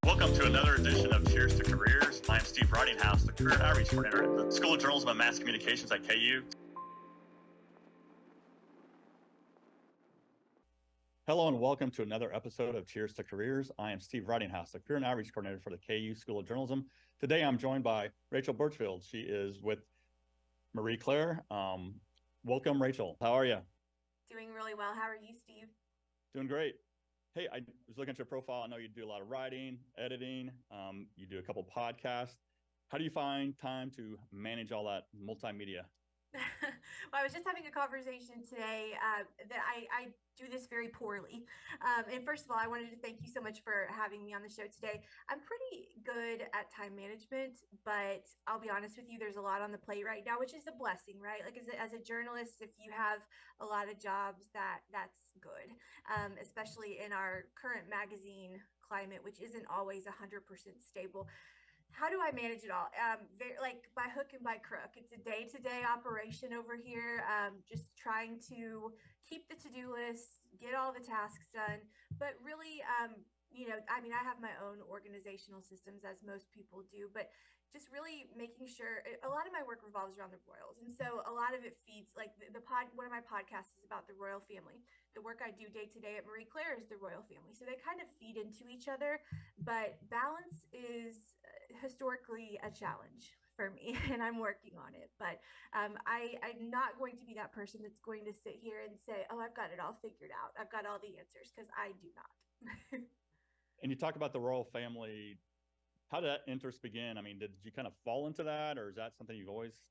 Welcome to another edition of Cheers to Careers. I'm Steve Ridinghouse, the Career Outreach Coordinator at the School of Journalism and Mass Communications at KU. Hello and welcome to another episode of Cheers to Careers. I am Steve Ridinghouse, the Career and Outreach Coordinator for the KU School of Journalism. Today I'm joined by RachelBurchfield. She is with Marie Claire. Welcome, Rachel. How are you? Doing really well. How are you, Steve? Doing great. Hey, I was looking at your profile. I know you do a lot of writing, editing. You do a couple podcasts. How do you find time to manage all that multimedia? Well, I was just having a conversation today that I do this very poorly. And first of all, I wanted to thank you so much for having me on the show today. I'm pretty good at time management, but I'll be honest with you, there's a lot on the plate right now, which is a blessing, right? Like as a journalist, if you have a lot of jobs, that's good, especially in our current magazine climate, which isn't always 100% stable. How do I manage it all? Like by hook and by crook. It's a day-to-day operation over here. Just trying to keep the to-do list, get all the tasks done. But really, I have my own organizational systems, as most people do. But just really making sure a lot of my work revolves around the royals, and so a lot of it feeds like the pod. One of my podcasts is about the royal family. The work I do day to day at Marie Claire is the royal family, so they kind of feed into each other. But balance is historically a challenge for me, and I'm working on it. But I'm not going to be that person that's going to sit here and say, oh, I've got it all figured out, I've got all the answers, because I do not. And you talk about the royal family. How did that interest begin? I mean, did you kind of fall into that, or is that something you've always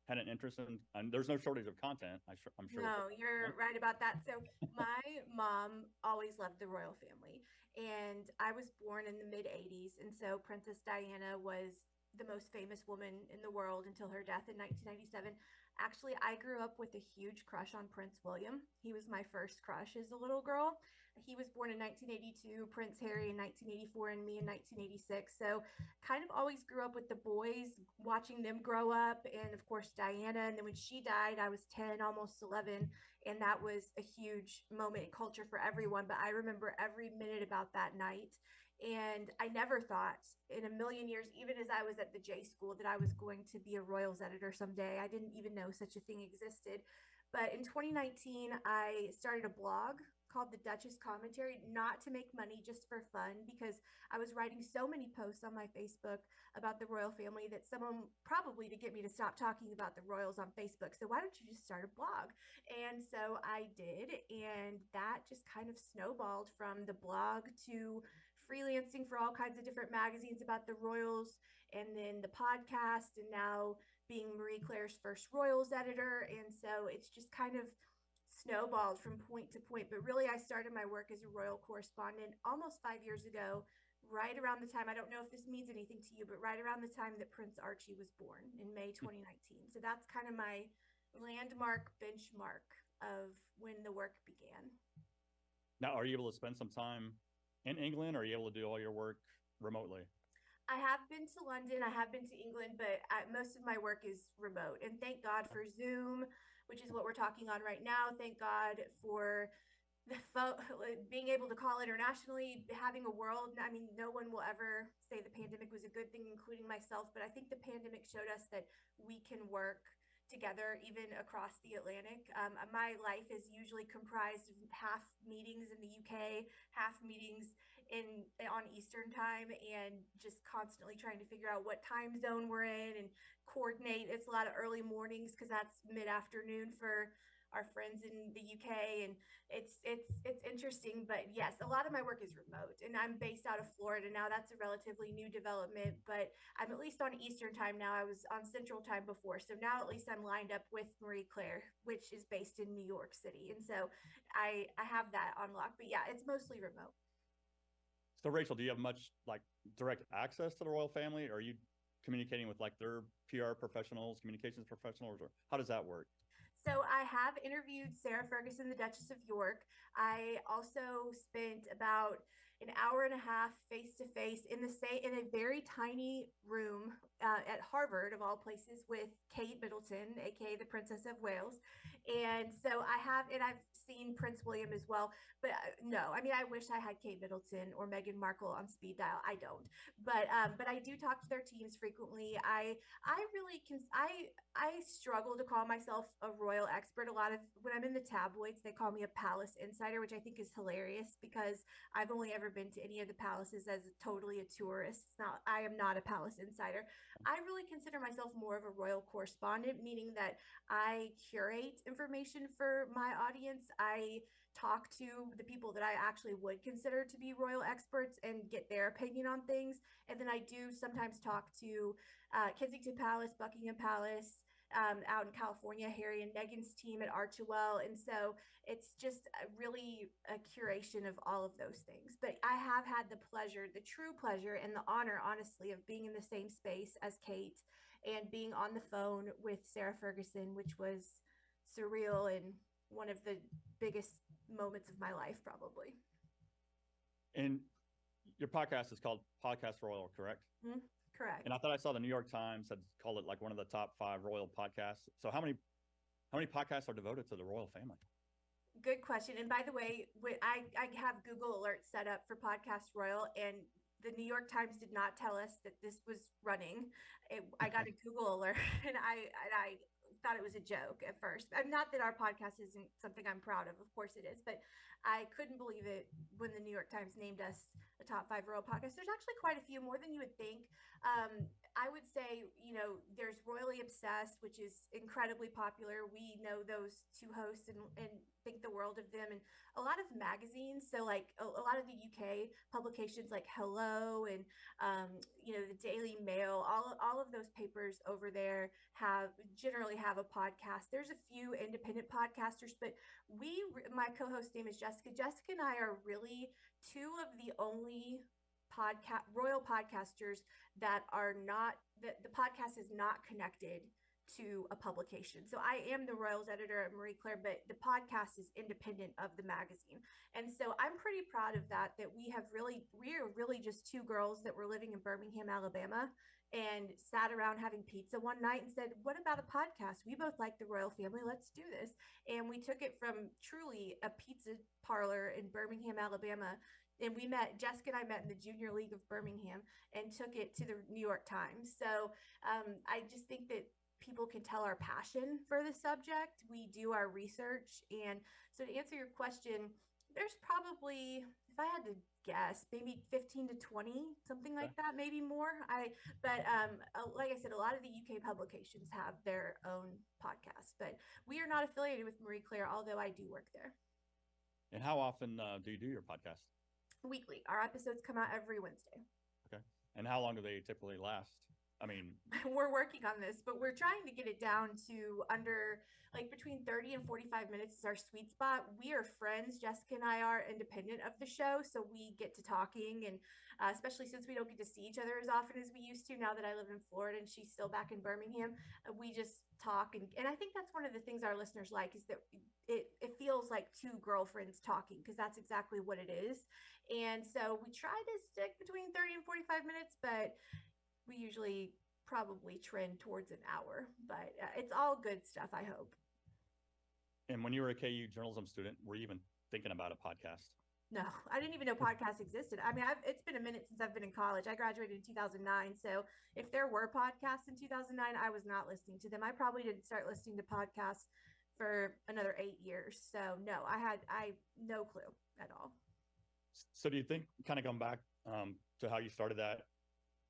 had an interest in? And there's no shortage of content, I'm sure. No, you're right about that. So my mom always loved the royal family, and I was born in the mid 80s, and so Princess Diana was the most famous woman in the world until her death in 1997. Actually, I grew up with a huge crush on Prince William. He was my first crush as a little girl. He was born in 1982, Prince Harry in 1984, and me in 1986. So kind of always grew up with the boys, watching them grow up, and of course Diana. And then when she died, I was 10, almost 11, and that was a huge moment in culture for everyone. But I remember every minute about that night. And I never thought in a million years, even as I was at the J school, that I was going to be a Royals editor someday. I didn't even know such a thing existed. But in 2019, I started a blog called The Duchess Commentary, not to make money, just for fun, because I was writing so many posts on my Facebook about the royal family that someone probably to get me to stop talking about the royals on Facebook. So why don't you just start a blog? And so I did, and that just kind of snowballed from the blog to freelancing for all kinds of different magazines about the royals, and then the podcast, and now being Marie Claire's first royals editor. And so it's just kind of snowballed from point to point. But really, I started my work as a royal correspondent almost 5 years ago, right around the time, I don't know if this means anything to you, but right around the time that Prince Archie was born in May 2019. So that's kind of my landmark benchmark of when the work began. Now, are you able to spend some time in England, or are you able to do all your work remotely? I have been to London, I have been to England, but most of my work is remote. And thank God for Zoom, which is what we're talking on right now. Thank God for being able to call internationally, having a world. I mean, no one will ever say the pandemic was a good thing, including myself, but I think the pandemic showed us that we can work together even across the Atlantic. My life is usually comprised of half meetings in the UK, half meetings on Eastern time, and just constantly trying to figure out what time zone we're in and coordinate. It's a lot of early mornings because that's mid-afternoon for our friends in the UK, and it's interesting. But yes, a lot of my work is remote, and I'm based out of Florida now. That's a relatively new development, but I'm at least on Eastern time now. I was on Central time before, so now at least I'm lined up with Marie Claire, which is based in New York City, and so I have that on lock. But yeah, it's mostly remote. So, Rachel, do you have much like direct access to the royal family? Or are you communicating with like their PR professionals, communications professionals, or how does that work? So I have interviewed Sarah Ferguson, the Duchess of York. I also spent about an hour and a half face to face in a very tiny room at Harvard of all places with Kate Middleton, aka the Princess of Wales. And so I've seen Prince William as well. But no, I mean, I wish I had Kate Middleton or Meghan Markle on speed dial. I don't, but I do talk to their teams frequently. I really can. I struggle to call myself a royal expert. A lot of when I'm in the tabloids, they call me a palace insider, which I think is hilarious because I've only ever been to any of the palaces as totally a tourist. It's not. I am not a palace insider. I really consider myself more of a royal correspondent, meaning that I curate information for my audience. I talk to the people that I actually would consider to be royal experts and get their opinion on things. And then I do sometimes talk to Kensington Palace, Buckingham Palace, out in California, Harry and Meghan's team at Archewell. And so it's just really a curation of all of those things. But I have had the pleasure, the true pleasure, and the honor, honestly, of being in the same space as Kate and being on the phone with Sarah Ferguson, which was surreal and one of the biggest moments of my life, probably. And your podcast is called Podcast Royal, correct? Mm-hmm. Correct. And I thought I saw the New York Times had called it like one of the top 5 royal podcasts. So how many podcasts are devoted to the royal family? Good question. And by the way, I have Google Alerts set up for Podcast Royal, and the New York Times did not tell us that this was running. I got a Google alert, and I thought it was a joke at first. Not that our podcast isn't something I'm proud of course it is, but I couldn't believe it when the New York Times named us a top 5 royal podcast. There's actually quite a few, more than you would think. I would say, there's Royally Obsessed, which is incredibly popular. We know those 2 hosts and think the world of them. And a lot of magazines, so like a lot of the UK publications like Hello and the Daily Mail, all of those papers over there generally have a podcast. There's a few independent podcasters, but my co-host name is Jessica. Jessica and I are really 2 of the only royal podcasters that the podcast is not connected to a publication. So I am the Royals editor at Marie Claire, but the podcast is independent of the magazine. And so I'm pretty proud of that we are really just 2 girls that were living in Birmingham, Alabama, and sat around having pizza one night and said, what about a podcast? We both like the royal family. Let's do this. And we took it from truly a pizza parlor in Birmingham, Alabama. And Jessica and I met in the Junior League of Birmingham and took it to the New York Times. So I just think that people can tell our passion for the subject. We do our research. And so to answer your question, there's probably, if I had to guess, maybe 15 to 20, something like that, maybe more. But like I said, a lot of the UK publications have their own podcasts, but we are not affiliated with Marie Claire, although I do work there. And how often do you do your podcast? Weekly. Our episodes come out every Wednesday. Okay. And how long do they typically last? I mean, we're working on this, but we're trying to get it down to under between 30 and 45 minutes is our sweet spot. We are friends. Jessica and I are independent of the show, so we get to talking, and especially since we don't get to see each other as often as we used to now that I live in Florida and she's still back in Birmingham, we just talk. And I think that's one of the things our listeners like is that it feels like 2 girlfriends talking, because that's exactly what it is. And so we try to stick between 30 and 45 minutes, but we usually probably trend towards an hour, but it's all good stuff, I hope. And when you were a KU journalism student, were you even thinking about a podcast? No, I didn't even know podcasts existed. I mean, it's been a minute since I've been in college. I graduated in 2009. So if there were podcasts in 2009, I was not listening to them. I probably didn't start listening to podcasts for another 8 years. So no, I no clue at all. So do you think, kind of going back to how you started that,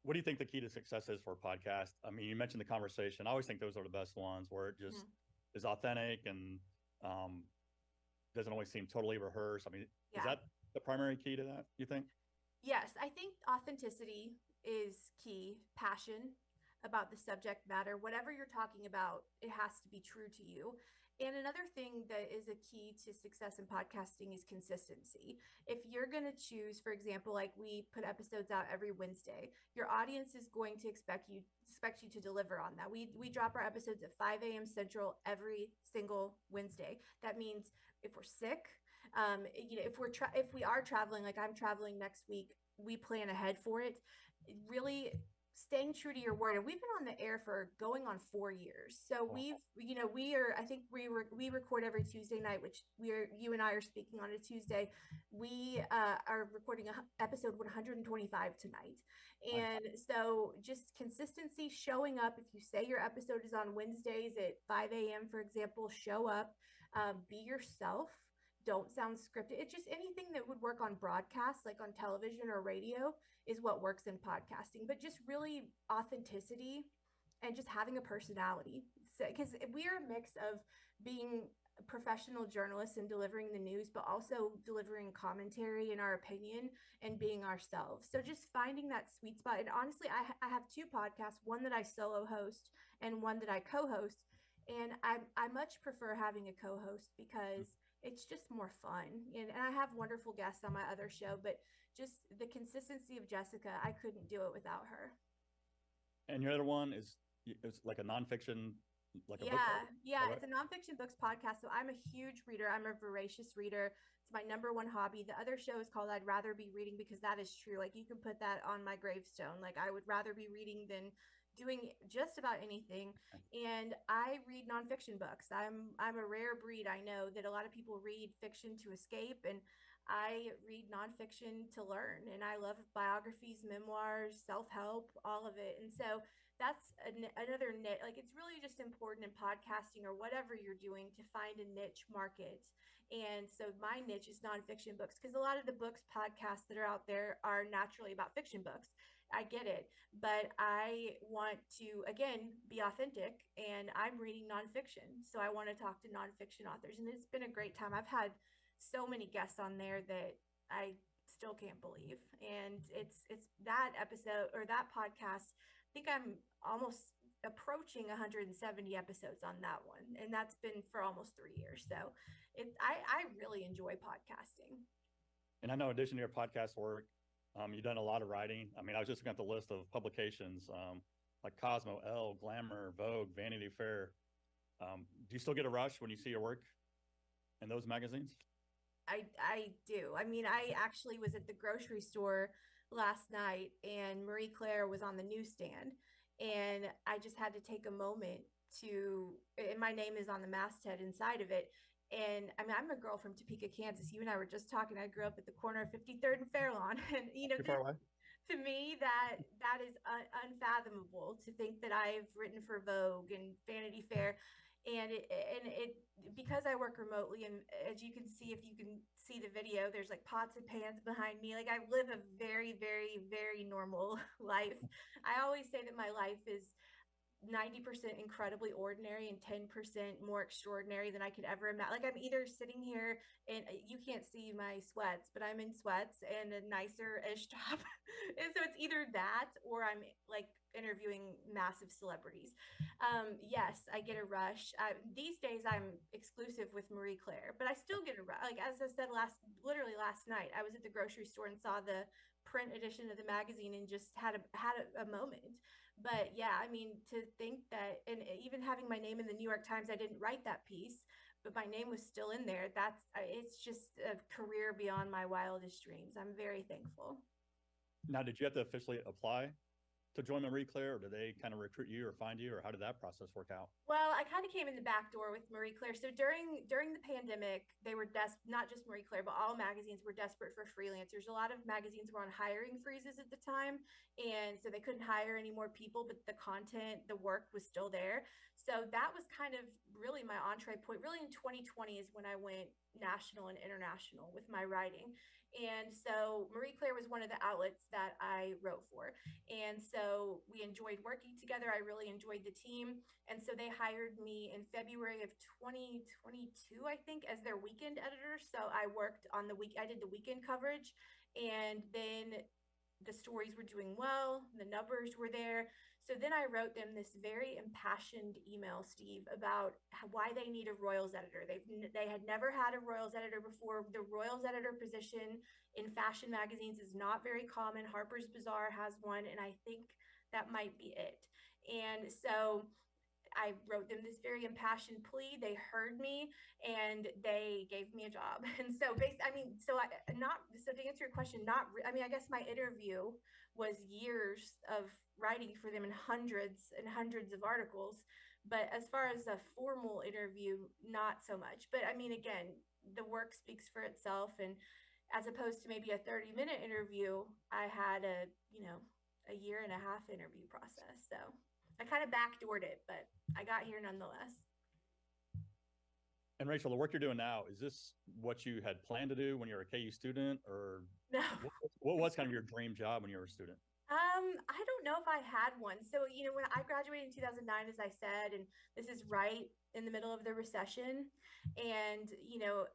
what do you think the key to success is for a podcast? I mean, you mentioned the conversation. I always think those are the best ones, where it just is authentic and doesn't always seem totally rehearsed. I mean, is that the primary key to that, you think? Yes, I think authenticity is key. Passion about the subject matter. Whatever you're talking about, it has to be true to you. And another thing that is a key to success in podcasting is consistency. If you're going to choose, for example, like we put episodes out every Wednesday, your audience is going to expect you to deliver on that. We drop our episodes at 5 a.m. Central every single Wednesday. That means if we're sick, If we are traveling, like I'm traveling next week, we plan ahead for it. Really staying true to your word. And we've been on the air for going on 4 years. So I think we record every Tuesday night, which you and I are speaking on a Tuesday. We are recording episode 125 tonight. And so just consistency, showing up. If you say your episode is on Wednesdays at 5 a.m., for example, show up, be yourself. Don't sound scripted. It's just anything that would work on broadcast, like on television or radio, is what works in podcasting. But just really authenticity and just having a personality. Because we are a mix of being professional journalists and delivering the news, but also delivering commentary and our opinion and being ourselves. So just finding that sweet spot. And honestly, I have two podcasts, one that I solo host and one that I co-host. And I much prefer having a co-host because it's just more fun. And I have wonderful guests on my other show, but just the consistency of Jessica, I couldn't do it without her. And your other one is like a nonfiction, like a book club? Yeah, Right? it's a nonfiction books podcast. So I'm a huge reader. I'm a voracious reader. It's my number one hobby. The other show is called I'd Rather Be Reading, because that is true. Like you can put that on my gravestone. Like I would rather be reading than doing just about anything. And I read nonfiction books. I'm a rare breed. I know that a lot of people read fiction to escape, and I read nonfiction to learn. And I love biographies, memoirs, self-help, all of it. And so that's another niche. Like it's really just important in podcasting or whatever you're doing to find a niche market. And so my niche is nonfiction books, because a lot of the books podcasts that are out there are naturally about fiction books. I get it, but I want to again be authentic, and I'm reading nonfiction, so I want to talk to nonfiction authors, and it's been a great time. I've had so many guests on there that I still can't believe, and it's that episode or that podcast. I think I'm almost approaching 170 episodes on that one, and that's been for almost 3 years. So I really enjoy podcasting. And I know in addition to your podcast work, you've done a lot of writing. I mean, I was just looking at the list of publications, like Cosmo, Elle, Glamour, Vogue, Vanity Fair. Do you still get a rush when you see your work in those magazines? I do. I mean, I actually was at the grocery store last night and Marie Claire was on the newsstand, and I just had to take a moment and my name is on the masthead inside of it. And I mean, I'm a girl from Topeka, Kansas. You and I were just talking. I grew up at the corner of 53rd and Fairlawn, and Too far away? to me that is unfathomable to think that I've written for Vogue and Vanity Fair. And it because I work remotely, and as you can see, if you can see the video, there's like pots and pans behind me. Like I live a very, very, very normal life. I always say that my life is 90% incredibly ordinary and 10% more extraordinary than I could ever imagine. Like I'm either sitting here and you can't see my sweats, but I'm in sweats and a nicer ish top. And so it's either that or I'm like interviewing massive celebrities. Yes, I get a rush. These days I'm exclusive with Marie Claire, but I still get a rush. Like as I said literally last night, I was at the grocery store and saw the print edition of the magazine and just had a moment. But yeah, I mean, to think that, and even having my name in the New York Times, I didn't write that piece, but my name was still in there. It's just a career beyond my wildest dreams. I'm very thankful. Now, did you have to officially apply to join Marie Claire, or did they kind of recruit you or find you, or how did that process work out? Well, I kind of came in the back door with Marie Claire. So during the pandemic, they were not just Marie Claire, but all magazines were desperate for freelancers. A lot of magazines were on hiring freezes at the time, and so they couldn't hire any more people, but the content, the work was still there. So that was kind of really my entree point. Really in 2020 is when I went national and international with my writing. And so Marie Claire was one of the outlets that I wrote for. And so we enjoyed working together. I really enjoyed the team. And so they hired me in February of 2022, I think, as their weekend editor. So I worked on I did the weekend coverage, and then the stories were doing well, the numbers were there. So then I wrote them this very impassioned email, Steve, about why they need a Royals editor. They had never had a Royals editor before. The Royals editor position in fashion magazines is not very common. Harper's Bazaar has one, and I think that might be it. And so I wrote them this very impassioned plea. They heard me and they gave me a job. And so to answer your question, I guess my interview was years of writing for them and hundreds of articles. But as far as a formal interview, not so much. But I mean, again, the work speaks for itself. And as opposed to maybe a 30-minute interview, I had a year and a half interview process. So I kind of backdoored it, but I got here nonetheless. And Rachel, the work you're doing now, is this what you had planned to do when you were a KU student, or No. what was kind of your dream job when you were a student? I don't know if I had one. So, when I graduated in 2009, as I said, and this is right in the middle of the recession. And,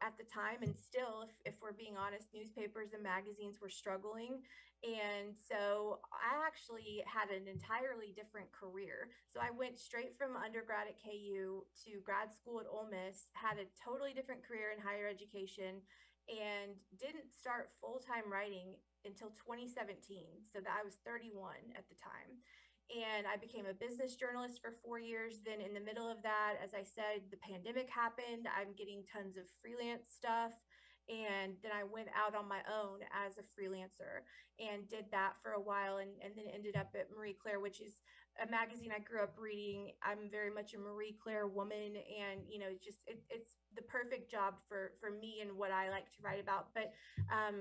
at the time, and still, if we're being honest, newspapers and magazines were struggling. And so I actually had an entirely different career. So I went straight from undergrad at KU to grad school at Ole Miss, had a totally different career in higher education, and didn't start full-time writing until 2017. So that I was 31 at the time. And I became a business journalist for 4 years. Then in the middle of that, as I said, the pandemic happened. I'm getting tons of freelance stuff. And then I went out on my own as a freelancer and did that for a while, and then ended up at Marie Claire, which is a magazine I grew up reading. I'm very much a Marie Claire woman, and it's the perfect job for me and what I like to write about. But I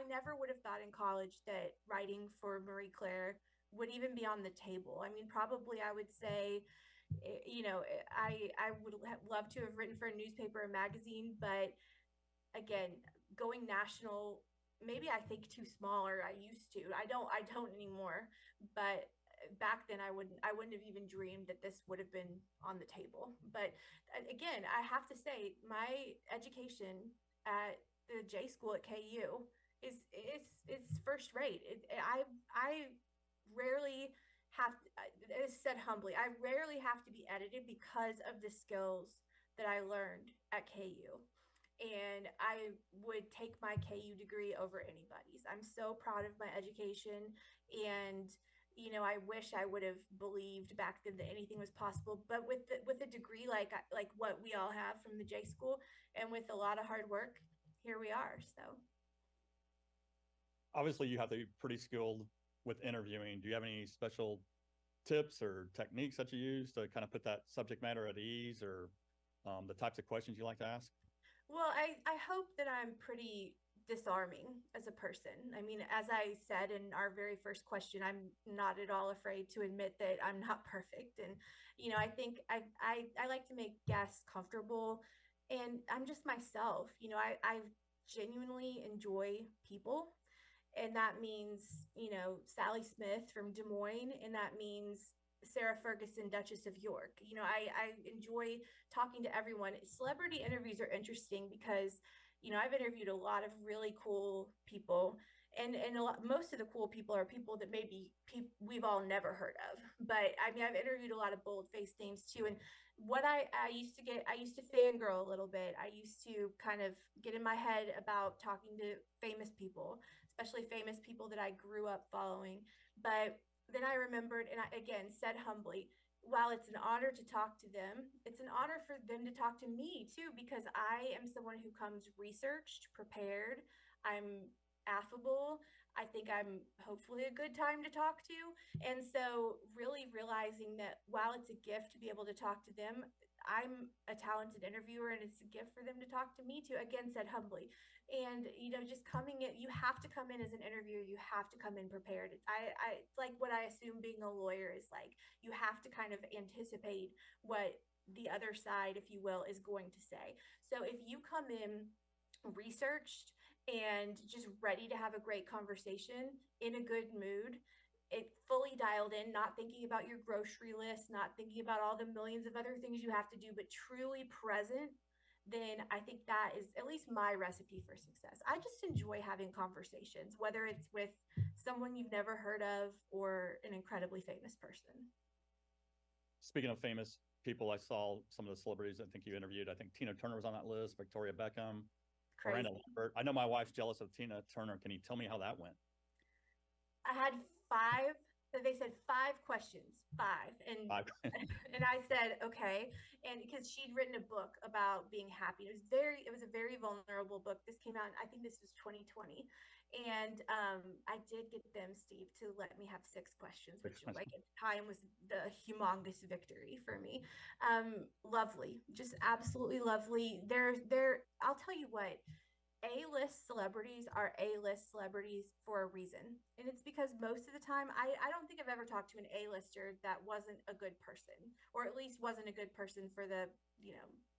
never would have thought in college that writing for Marie Claire would even be on the table. I mean, probably I would say, I would love to have written for a newspaper or magazine, but again, going national, maybe I think too small, or I used to. I don't anymore. But back then I wouldn't have even dreamed that this would have been on the table. But again, I have to say my education at the J school at KU it's first rate. I rarely have to, as said humbly, I rarely have to be edited because of the skills that I learned at KU. And I would take my KU degree over anybody's. I'm so proud of my education, and I wish I would have believed back then that anything was possible. But with a degree like what we all have from the J school, and with a lot of hard work, here we are. So Obviously, you have to be pretty skilled with interviewing. Do you have any special tips or techniques that you use to kind of put that subject matter at ease, or the types of questions you like to ask? well, I hope that I'm pretty disarming as a person. I mean, as I said in our very first question, I'm not at all afraid to admit that I'm not perfect. And, I think I like to make guests comfortable, and I'm just myself. I genuinely enjoy people. And that means, Sally Smith from Des Moines, and that means Sarah Ferguson, Duchess of York. I enjoy talking to everyone. Celebrity interviews are interesting because, I've interviewed a lot of really cool people, and most of the cool people are people that maybe we've all never heard of. But I mean, I've interviewed a lot of bold-faced names too. And what I used to fangirl a little bit. I used to kind of get in my head about talking to famous people, especially famous people that I grew up following. But then I remembered, and I again said humbly, while it's an honor to talk to them, it's an honor for them to talk to me too, because I am someone who comes researched, prepared. I'm affable. I think I'm hopefully a good time to talk to. And so, really realizing that while it's a gift to be able to talk to them, I'm a talented interviewer, and it's a gift for them to talk to me too. Again, said humbly. And just coming in, you have to come in as an interviewer, you have to come in prepared. It's like what I assume being a lawyer is like. You have to kind of anticipate what the other side, if you will, is going to say. So if you come in researched and just ready to have a great conversation, in a good mood, it fully dialed in, not thinking about your grocery list, not thinking about all the millions of other things you have to do, but truly present, then I think that is at least my recipe for success. I just enjoy having conversations, whether it's with someone you've never heard of or an incredibly famous person. Speaking of famous people, I saw some of the celebrities I think you interviewed. I think Tina Turner was on that list, Victoria Beckham, Crazy. Miranda Lambert. I know my wife's jealous of Tina Turner. Can you tell me how that went? I had 5 they said 5 questions, five. And I, and I said, okay. And because she'd written a book about being happy. It was a very vulnerable book. This came out, I think this was 2020. And I did get them, Steve, to let me have 6 questions, which like at the time was the humongous victory for me. Lovely, just absolutely lovely. I'll tell you what, a-list celebrities are A-list celebrities for a reason. And it's because most of the time, I don't think I've ever talked to an A-lister that wasn't a good person, or at least wasn't a good person for the,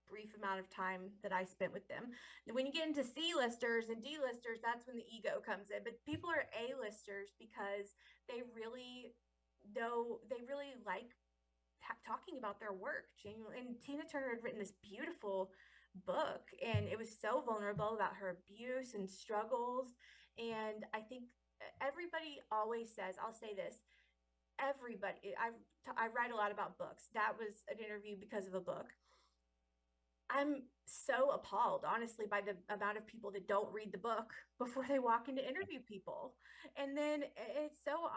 brief amount of time that I spent with them. And when you get into C-listers and D-listers, that's when the ego comes in. But people are A-listers because they really like talking about their work. And Tina Turner had written this beautiful book, and it was so vulnerable about her abuse and struggles. And I think everybody always says, I'll say this, everybody, I write a lot about books. That was an interview because of a book. I'm so appalled, honestly, by the amount of people that don't read the book before they walk in to interview people. And then it's so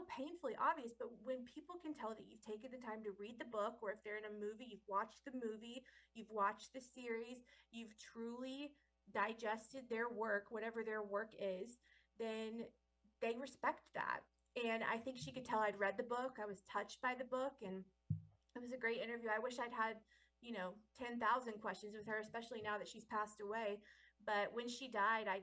painfully obvious. But when people can tell that you've taken the time to read the book, or if they're in a movie, you've watched the movie, you've watched the series, you've truly digested their work, whatever their work is, then they respect that. And I think she could tell I'd read the book. I was touched by the book, and it was a great interview. I wish I'd had 10,000 questions with her, especially now that she's passed away. But when she died, I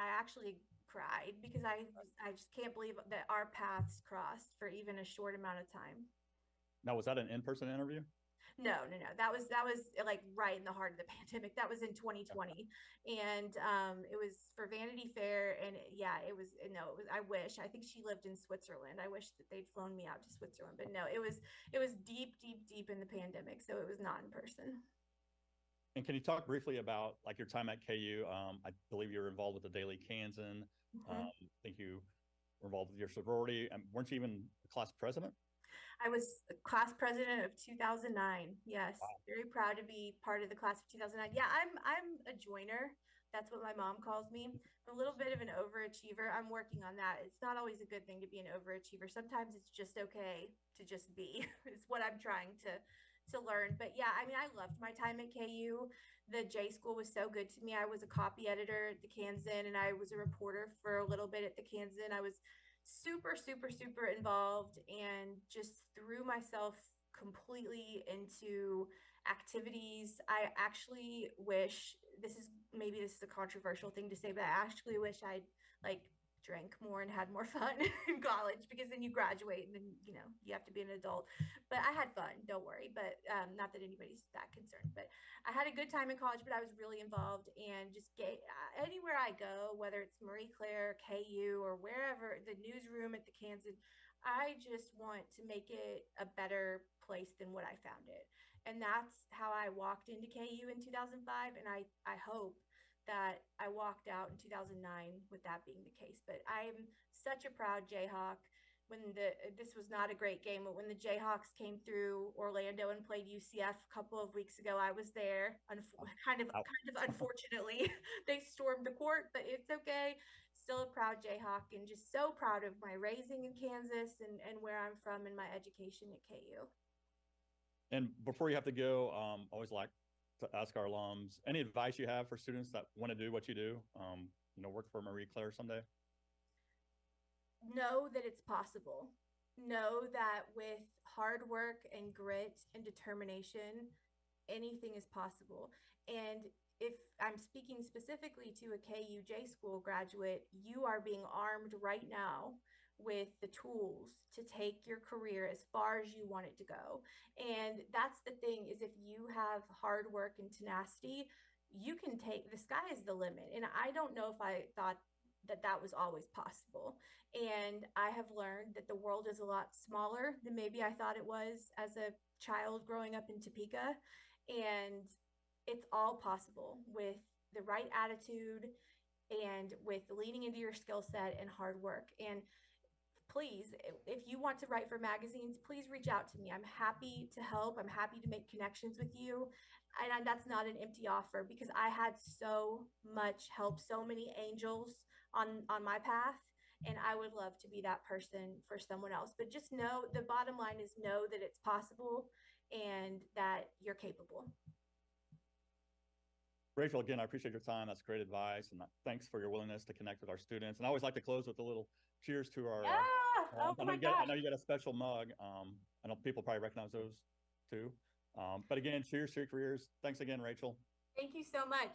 actually cried because I just can't believe that our paths crossed for even a short amount of time. now, was that an in-person interview? No. That was like right in the heart of the pandemic. That was in 2020, and it was for Vanity Fair. And yeah, it was no. It was. I wish. I think she lived in Switzerland. I wish that they'd flown me out to Switzerland, but no. It was deep in the pandemic, so it was not in person. And can you talk briefly about like your time at KU? I believe you were involved with the Daily Kansan. Mm-hmm. I think you were involved with your sorority. Weren't you even a class president? I was class president of 2009. Yes, Wow. very proud to be part of the class of 2009. Yeah, I'm a joiner. That's what my mom calls me. I'm a little bit of an overachiever. I'm working on that. It's not always a good thing to be an overachiever. Sometimes it's just okay to just be. It's what I'm trying to learn. But yeah, I mean, I loved my time at KU. The J school was so good to me. I was a copy editor at the Kansan, and I was a reporter for a little bit at the Kansan. I was super involved and just threw myself completely into activities. I actually wish, this is a controversial thing to say, but I actually wish I'd like drank more and had more fun in college, because then you graduate and then you have to be an adult. But I had fun, don't worry. But not that anybody's that concerned, but I had a good time in college. But I was really involved, and just anywhere I go, whether it's Marie Claire, KU, or wherever, the newsroom at the Kansan, I just want to make it a better place than what I found it. And that's how I walked into KU in 2005, and I hope that I walked out in 2009 with that being the case. But I'm such a proud Jayhawk. This was not a great game, but when the Jayhawks came through Orlando and played UCF a couple of weeks ago, I was there. Kind of unfortunately, they stormed the court, but it's okay. Still a proud Jayhawk, and just so proud of my raising in Kansas, and where I'm from, and my education at KU. And before you have to go, always like to ask our alums any advice you have for students that want to do what you do, work for Marie Claire someday. Know that it's possible. Know that with hard work and grit and determination, anything is possible. And if I'm speaking specifically to a KUJ school graduate, you are being armed right now with the tools to take your career as far as you want it to go. And that's the thing, is if you have hard work and tenacity, you can take, the sky is the limit. And I don't know if I thought that was always possible. And I have learned that the world is a lot smaller than maybe I thought it was as a child growing up in Topeka. And it's all possible with the right attitude and with leaning into your skill set and hard work. And please, if you want to write for magazines, please reach out to me. I'm happy to help. I'm happy to make connections with you. And that's not an empty offer, because I had so much help, so many angels on my path. And I would love to be that person for someone else. But just know, the bottom line is know that it's possible and that you're capable. Rachel, again, I appreciate your time. That's great advice. And thanks for your willingness to connect with our students. And I always like to close with a little cheers to our, Oh my gosh. I know you got a special mug. I know people probably recognize those too. But again, cheers to your careers. Thanks again, Rachel. Thank you so much.